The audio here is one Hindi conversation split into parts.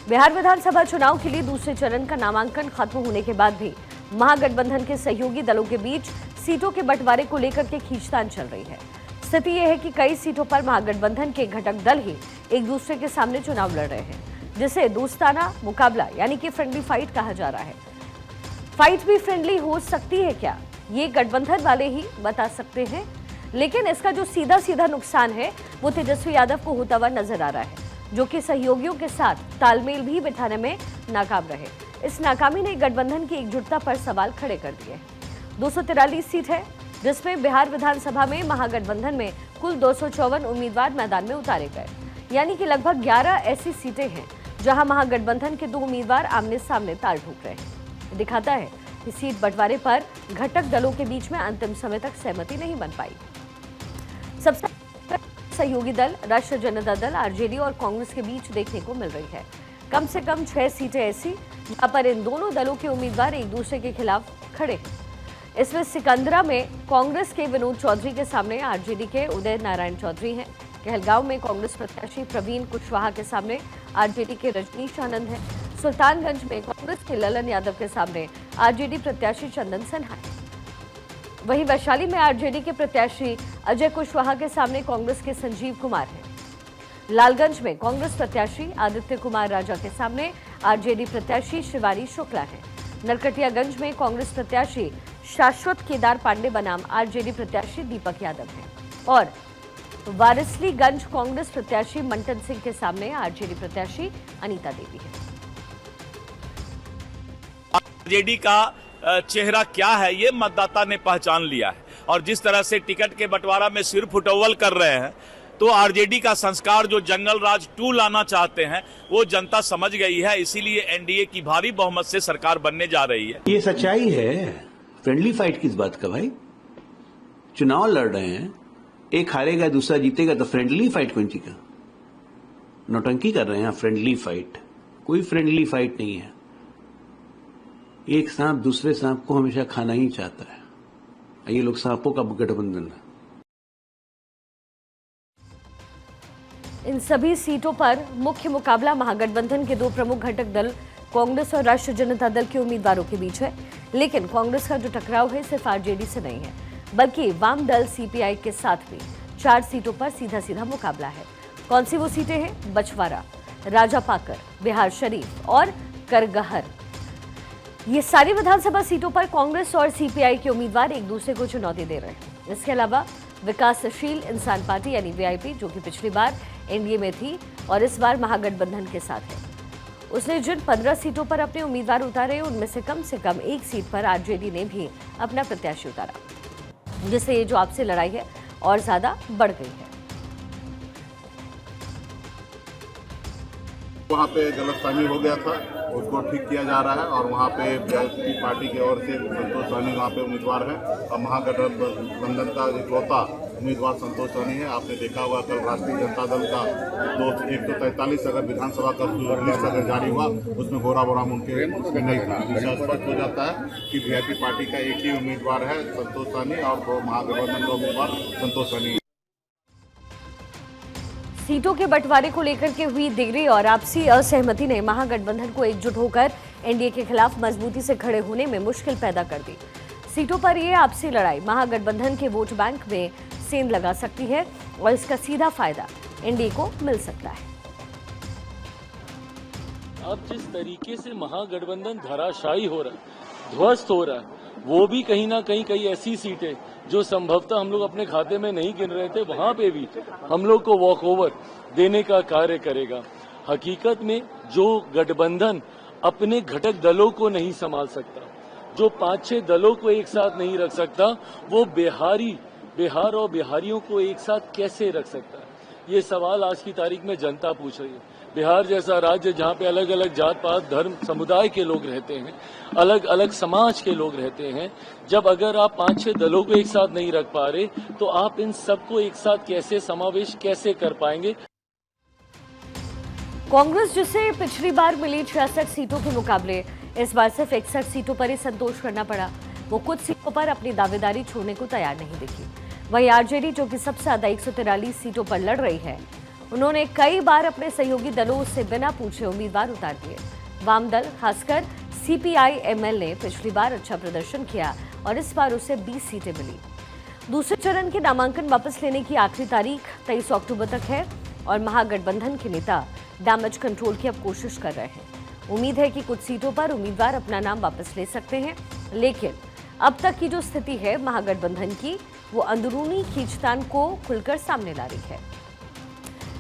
बिहार विधानसभा चुनाव के लिए दूसरे चरण का नामांकन खत्म होने के बाद भी महागठबंधन के सहयोगी दलों के बीच सीटों के बंटवारे को लेकर के खींचतान चल रही है। स्थिति यह है कि कई सीटों पर महागठबंधन के घटक दल ही एक दूसरे के सामने चुनाव लड़ रहे हैं, जिसे दोस्ताना मुकाबला यानी कि फ्रेंडली फाइट कहा जा रहा है। फाइट भी फ्रेंडली हो सकती है क्या, ये गठबंधन वाले ही बता सकते हैं, लेकिन इसका जो सीधा सीधा नुकसान है वो तेजस्वी यादव को होता हुआ नजर आ रहा है, जो कि सहयोगियों के साथ तालमेल भी बिठाने में नाकाम रहे। इस नाकामी ने गठबंधन की एकजुटता पर सवाल खड़े कर दिए। 243 सीट है, जिसमें बिहार विधानसभा में महागठबंधन में कुल 254 उम्मीदवार मैदान में उतारे गए, यानी कि लगभग 11 ऐसी सीटें हैं जहां महागठबंधन के 2 उम्मीदवार आमने सामने ताल ठोक रहे हैं। दिखाता है कि सीट बंटवारे पर घटक दलों के बीच में अंतिम समय तक सहमति नहीं बन पाई। सबसे सहयोगी दल राष्ट्रीय जनता दल आरजेडी और कांग्रेस के बीच देखने को मिल रही है। कम से कम 6 सीटें ऐसी जहां पर इन दोनों दलों के उम्मीदवार एक दूसरे के खिलाफ खड़े हैं। इसमें सिकंदरा में कांग्रेस के विनोद चौधरी के सामने आरजेडी के उदय नारायण चौधरी हैं। कहलगांव में कांग्रेस प्रत्याशी प्रवीण कुशवाहा के सामने आरजेडी के रजनीश आनंद हैं। सुल्तानगंज में कांग्रेस के ललन यादव के सामने आरजेडी प्रत्याशी चंदन सिन्हा है। वहीं वैशाली में आरजेडी के प्रत्याशी अजय कुशवाहा के सामने कांग्रेस के संजीव कुमार हैं। लालगंज में कांग्रेस प्रत्याशी आदित्य कुमार राजा के सामने आरजेडी प्रत्याशी शिवानी शुक्ला हैं। नरकटियागंज में कांग्रेस प्रत्याशी शाश्वत केदार पांडे बनाम आरजेडी प्रत्याशी दीपक यादव हैं और वारिसलीगंज कांग्रेस प्रत्याशी मंटन सिंह के सामने आरजेडी प्रत्याशी अनीता देवी है। आरजेडी का चेहरा क्या है ये मतदाता ने पहचान लिया है और जिस तरह से टिकट के बंटवारा में सिर फुटौल कर रहे हैं, तो आरजेडी का संस्कार जो जंगल राज 2 लाना चाहते हैं वो जनता समझ गई है। इसीलिए एनडीए की भारी बहुमत से सरकार बनने जा रही है। ये सच्चाई है। फ्रेंडली फाइट किस बात का भाई? चुनाव लड़ रहे हैं, एक हारेगा दूसरा जीतेगा, तो फ्रेंडली फाइट कौन सी का? नौटंकी कर रहे हैं। फ्रेंडली फाइट कोई फ्रेंडली फाइट नहीं है। एक सांप दूसरे सांप को हमेशा खाना ही चाहता है। ये लोग सांपों का गठबंधन है। इन सभी सीटों पर मुख्य मुकाबला महागठबंधन के 2 प्रमुख घटक दल कांग्रेस और राष्ट्रीय जनता दल के उम्मीदवारों के बीच है। लेकिन कांग्रेस का जो टकराव है सिर्फ आरजेडी से नहीं है, बल्कि वाम दल सीपीआई के साथ भी 4 सीटों पर सीधा सीधा मुकाबला है। कौन सी वो सीटें हैं? बछवाड़ा, राजापाकर, बिहार शरीफ और करगहर। ये सारी विधानसभा सीटों पर कांग्रेस और सीपीआई के उम्मीदवार एक दूसरे को चुनौती दे रहे हैं। इसके अलावा विकासशील इंसान पार्टी यानी वीआईपी, जो कि पिछली बार एनडीए में थी और इस बार महागठबंधन के साथ है, उसने जिन 15 सीटों पर अपने उम्मीदवार उतारे उनमें से कम 1 सीट पर आरजेडी ने भी अपना प्रत्याशी उतारा, जिससे ये जो आपसी लड़ाई है और ज्यादा बढ़ गई है। वहाँ पे गलतफहमी हो गया था, उसको ठीक किया जा रहा है और वहाँ पे बीजेपी पार्टी की ओर से संतोष सहनी वहाँ पे उम्मीदवार है और महागठबंधन का इकलौता उम्मीदवार संतोष सहनी है। आपने देखा होगा कल राष्ट्रीय जनता दल का 143 अगर विधानसभा का लिस्ट अगर जारी हुआ उसमें गोरा बोराम उनके नहीं था। इससे स्पष्ट हो जाता है कि बीजेपी पार्टी का एक ही उम्मीदवार है संतोष सहनी और वो महागठबंधन का उम्मीदवार संतोष सहनी। सीटों के बंटवारे को लेकर के हुई देरी और आपसी असहमति ने महागठबंधन को एकजुट होकर एनडीए के खिलाफ मजबूती से खड़े होने में मुश्किल पैदा कर दी। सीटों पर यह आपसी लड़ाई महागठबंधन के वोट बैंक में सेंध लगा सकती है और इसका सीधा फायदा एनडीए को मिल सकता है। अब जिस तरीके से महागठबंधन धराशायी हो रहा है, ध्वस्त हो रहा है, वो भी कहीं ना कहीं कई ऐसी सीटें जो संभवतः हम लोग अपने खाते में नहीं गिन रहे थे, वहां पे भी हम लोग को वॉक ओवर देने का कार्य करेगा। हकीकत में जो गठबंधन अपने घटक दलों को नहीं संभाल सकता, जो 5-6 दलों को एक साथ नहीं रख सकता, वो बिहार और बिहारियों को एक साथ कैसे रख सकता है? ये सवाल आज की तारीख में जनता पूछ रही है। बिहार जैसा राज्य जहाँ पे अलग अलग जात पात धर्म समुदाय के लोग रहते हैं, अलग अलग समाज के लोग रहते हैं, जब अगर आप 5-6 दलों को एक साथ नहीं रख पा रहे तो आप इन सबको एक साथ कैसे समावेश कैसे कर पाएंगे? कांग्रेस, जिसे पिछली बार मिली 66 सीटों के मुकाबले इस बार सिर्फ 61 सीटों पर ही संतोष करना पड़ा, वो कुछ सीटों पर अपनी दावेदारी छोड़ने को तैयार नहीं दिखी। वहीं आरजेडी, जो कि सबसे ज्यादा 143 सीटों पर लड़ रही है, उन्होंने कई बार अपने सहयोगी दलों से बिना पूछे उम्मीदवार उतार दिए। वाम दल खासकर CPI-ML ने पिछली बार अच्छा प्रदर्शन किया और इस बार उसे 20 सीटें मिली। दूसरे चरण के नामांकन वापस लेने की आखिरी तारीख 23 अक्टूबर तक है और महागठबंधन के नेता डैमेज कंट्रोल की अब कोशिश कर रहे हैं। उम्मीद है कि कुछ सीटों पर उम्मीदवार अपना नाम वापस ले सकते हैं, लेकिन अब तक की जो स्थिति है महागठबंधन की, वो अंदरूनी खींचतान को खुलकर सामने ला रही है।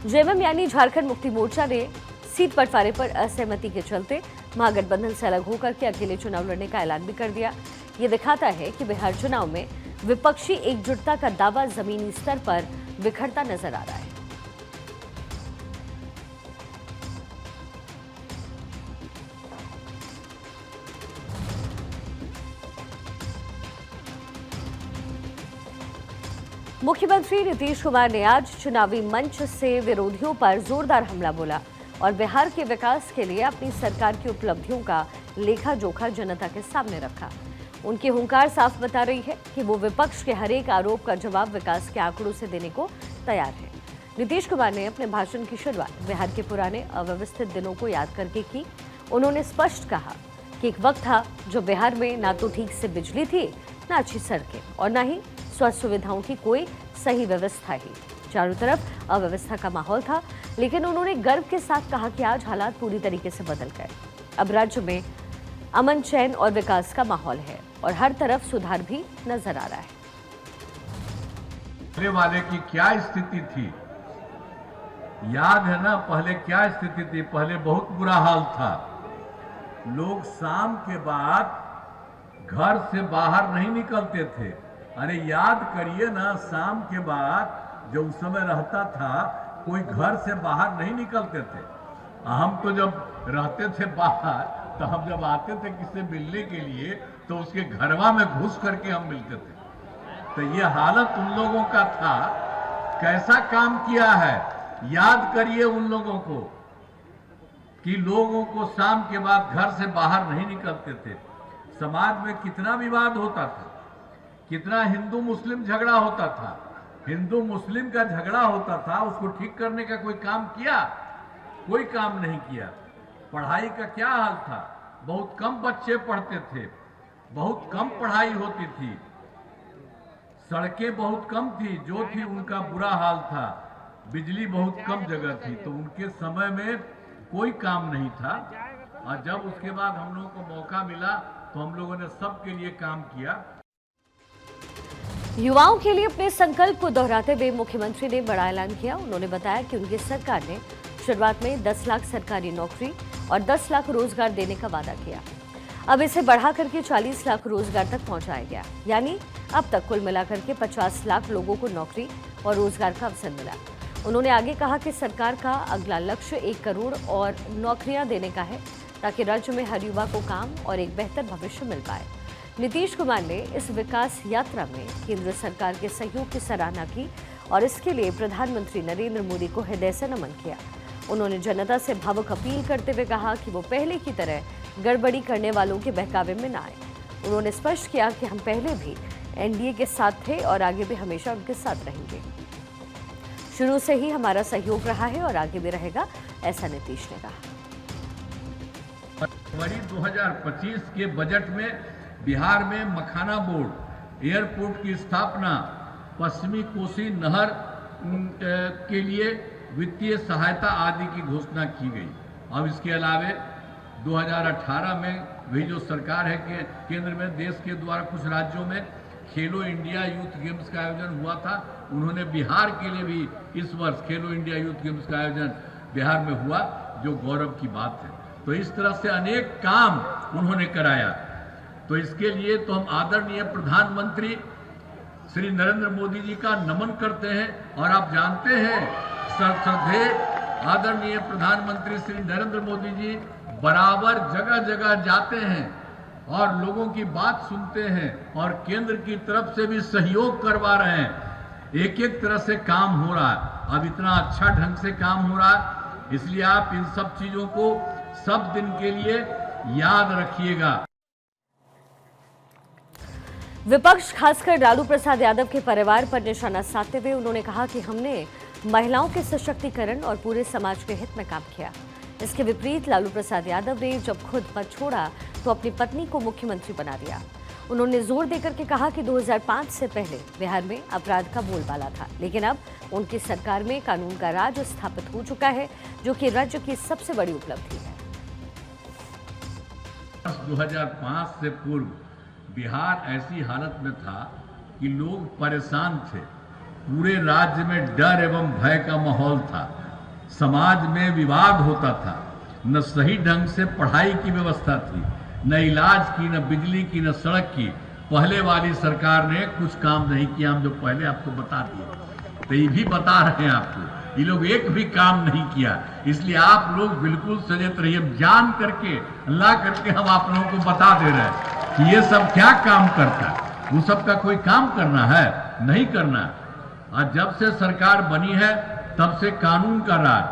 जेएमएम यानी झारखंड मुक्ति मोर्चा ने सीट बंटवारे पर असहमति के चलते महागठबंधन से अलग होकर के अकेले चुनाव लड़ने का ऐलान भी कर दिया। ये दिखाता है कि बिहार चुनाव में विपक्षी एकजुटता का दावा जमीनी स्तर पर बिखरता नजर आ रहा है। मुख्यमंत्री नीतीश कुमार ने आज चुनावी मंच से विरोधियों पर जोरदार हमला बोला और बिहार के विकास के लिए अपनी सरकार की उपलब्धियों का लेखा जोखा जनता के सामने रखा। उनकी हुंकार साफ बता रही है कि वो विपक्ष के हर एक आरोप का जवाब विकास के आंकड़ों से देने को तैयार है। नीतीश कुमार ने अपने भाषण की शुरुआत बिहार के पुराने अव्यवस्थित दिनों को याद करके की। उन्होंने स्पष्ट कहा कि एक वक्त था जो बिहार में ना तो ठीक से बिजली थी, ना अच्छी सड़कें और ना ही स्वास्थ्य सुविधाओं की कोई सही व्यवस्था ही। चारों तरफ अव्यवस्था का माहौल था, लेकिन उन्होंने गर्व के साथ कहा कि आज हालात पूरी तरीके से बदल गए। अब राज्य में अमन, चैन और विकास का माहौल है और हर तरफ सुधार भी नजर आ रहा है। पहले वाले की क्या स्थिति थी, याद है ना? पहले क्या स्थिति थी? पहले बहुत बुरा हाल था। लोग शाम के बाद घर से बाहर नहीं निकलते थे। अरे याद करिए ना, शाम के बाद जो उस समय रहता था, कोई घर से बाहर नहीं निकलते थे। हम तो जब रहते थे बाहर, तो हम जब आते थे किसी मिलने के लिए तो उसके घरवा में घुस करके हम मिलते थे। तो ये हालत उन लोगों का था। कैसा काम किया है, याद करिए उन लोगों को कि लोगों को शाम के बाद घर से बाहर नहीं निकलते थे। समाज में कितना विवाद होता था, कितना हिंदू मुस्लिम झगड़ा होता था। हिंदू मुस्लिम का झगड़ा होता था, उसको ठीक करने का कोई काम किया? कोई काम नहीं किया। पढ़ाई का क्या हाल था? बहुत कम बच्चे पढ़ते थे, बहुत कम पढ़ाई होती थी, सड़कें बहुत कम थी, जो थी उनका बुरा हाल था। बिजली बहुत कम जगह थी, तो उनके समय में कोई काम नहीं था। और जब उसके बाद हम लोगों को मौका मिला तो हम लोगों ने सबके लिए काम किया। युवाओं के लिए अपने संकल्प को दोहराते हुए मुख्यमंत्री ने बड़ा ऐलान किया। उन्होंने बताया कि उनकी सरकार ने शुरुआत में 10 लाख सरकारी नौकरी और 10 लाख रोजगार देने का वादा किया। अब इसे बढ़ा करके 40 लाख रोजगार तक पहुंचाया गया, यानी अब तक कुल मिलाकर के 50 लाख लोगों को नौकरी और रोजगार का अवसर मिला। उन्होंने आगे कहा कि सरकार का अगला लक्ष्य 1 करोड़ और नौकरियां देने का है, ताकि राज्य में हर युवा को काम और एक बेहतर भविष्य मिल पाए। नीतीश कुमार ने इस विकास यात्रा में केंद्र सरकार के सहयोग की सराहना की और इसके लिए प्रधानमंत्री नरेंद्र मोदी को हृदय से नमन किया। उन्होंने जनता से भावुक अपील करते हुए कहा कि वो पहले की तरह गड़बड़ी करने वालों के बहकावे में न आए। उन्होंने स्पष्ट किया कि हम पहले भी एनडीए के साथ थे और आगे भी हमेशा उनके साथ रहेंगे। शुरू से ही हमारा सहयोग रहा है और आगे भी रहेगा, ऐसा नीतीश ने कहा। फरवरी 2025 के बजट में बिहार में मखाना बोर्ड, एयरपोर्ट की स्थापना, पश्चिमी कोसी नहर के लिए वित्तीय सहायता आदि की घोषणा की गई। अब इसके अलावे 2018 में भी जो सरकार है कि केंद्र में देश के द्वारा कुछ राज्यों में खेलो इंडिया यूथ गेम्स का आयोजन हुआ था, उन्होंने बिहार के लिए भी इस वर्ष खेलो इंडिया यूथ गेम्स का आयोजन बिहार में हुआ, जो गौरव की बात है। तो इस तरह से अनेक काम उन्होंने कराया। तो इसके लिए तो हम आदरणीय प्रधानमंत्री श्री नरेंद्र मोदी जी का नमन करते हैं। और आप जानते हैं, श्रद्धेय आदरणीय प्रधानमंत्री श्री नरेंद्र मोदी जी बराबर जगह जगह जाते हैं और लोगों की बात सुनते हैं और केंद्र की तरफ से भी सहयोग करवा रहे हैं। एक एक तरह से काम हो रहा है। अब इतना अच्छा ढंग से काम हो रहा है, इसलिए आप इन सब चीजों को सब दिन के लिए याद रखिएगा। विपक्ष खासकर लालू प्रसाद यादव के परिवार पर निशाना साधते हुए उन्होंने कहा कि हमने महिलाओं के सशक्तिकरण और पूरे समाज के हित में काम किया। इसके विपरीत लालू प्रसाद यादव ने जब खुद पद छोड़ा तो अपनी पत्नी को मुख्यमंत्री बना दिया। उन्होंने जोर देकर के कहा कि 2005 से पहले बिहार में अपराध का बोलबाला था, लेकिन अब उनकी सरकार में कानून का राज स्थापित हो चुका है, जो कि राज्य की सबसे बड़ी उपलब्धि है। 2005 से पूर्व बिहार ऐसी हालत में था कि लोग परेशान थे, पूरे राज्य में डर एवं भय का माहौल था, समाज में विवाद होता था, न सही ढंग से पढ़ाई की व्यवस्था थी, न इलाज की, न बिजली की, न सड़क की। पहले वाली सरकार ने कुछ काम नहीं किया, हम जो पहले आपको बता दिए, तो ये भी बता रहे हैं आपको, ये लोग एक भी काम नहीं किया। इसलिए आप लोग बिल्कुल सजग रहिए, जान करके अल्लाह करके हम आप लोगों को बता दे रहे हैं कि ये सब क्या काम करता है। वो सब का कोई काम करना है? नहीं करना। आज जब से सरकार बनी है तब से कानून का राज,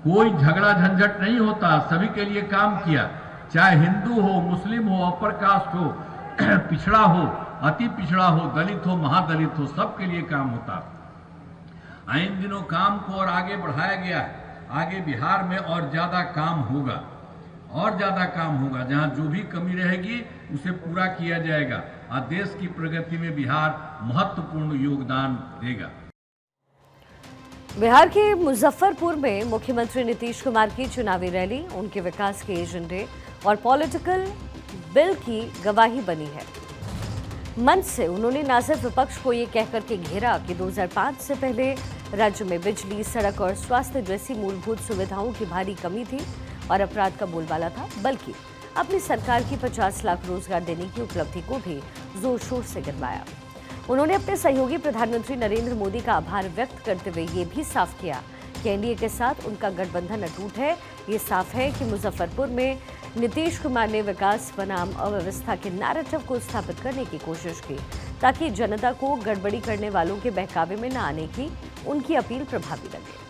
कोई झगड़ा झंझट नहीं होता, सभी के लिए काम किया, चाहे हिंदू हो, मुस्लिम हो, अपर कास्ट हो, पिछड़ा हो, अति पिछड़ा हो, दलित हो, महादलित हो, सबके लिए काम होता। इन दिनों काम को और आगे बढ़ाया गया है। आगे बिहार में और ज्यादा काम होगा, और ज्यादा काम होगा। जहां जो भी कमी रहेगी उसे पूरा किया जाएगा और देश की प्रगति में बिहार महत्वपूर्ण योगदान देगा। बिहार के मुजफ्फरपुर में मुख्यमंत्री नीतीश कुमार की चुनावी रैली उनके विकास के एजेंडे और पॉलिटिकल बिल की गवाही बनी है। मंच से उन्होंने न सिर्फ विपक्ष को ये कहकर के घेरा कि 2005 से पहले राज्य में बिजली, सड़क और स्वास्थ्य जैसी मूलभूत सुविधाओं की भारी कमी थी और अपराध का बोलबाला था, बल्कि अपनी सरकार की 50 लाख रोजगार देने की उपलब्धि को भी जोर शोर से गिनवाया। उन्होंने अपने सहयोगी प्रधानमंत्री नरेंद्र मोदी का आभार व्यक्त करते हुए ये भी साफ किया कि एनडीए के साथ उनका गठबंधन अटूट है। ये साफ है कि मुजफ्फरपुर में नीतीश कुमार ने विकास बनाम अव्यवस्था के नैरेटिव को स्थापित करने की कोशिश की, ताकि जनता को गड़बड़ी करने वालों के बहकावे में न आने की उनकी अपील प्रभावी लगे।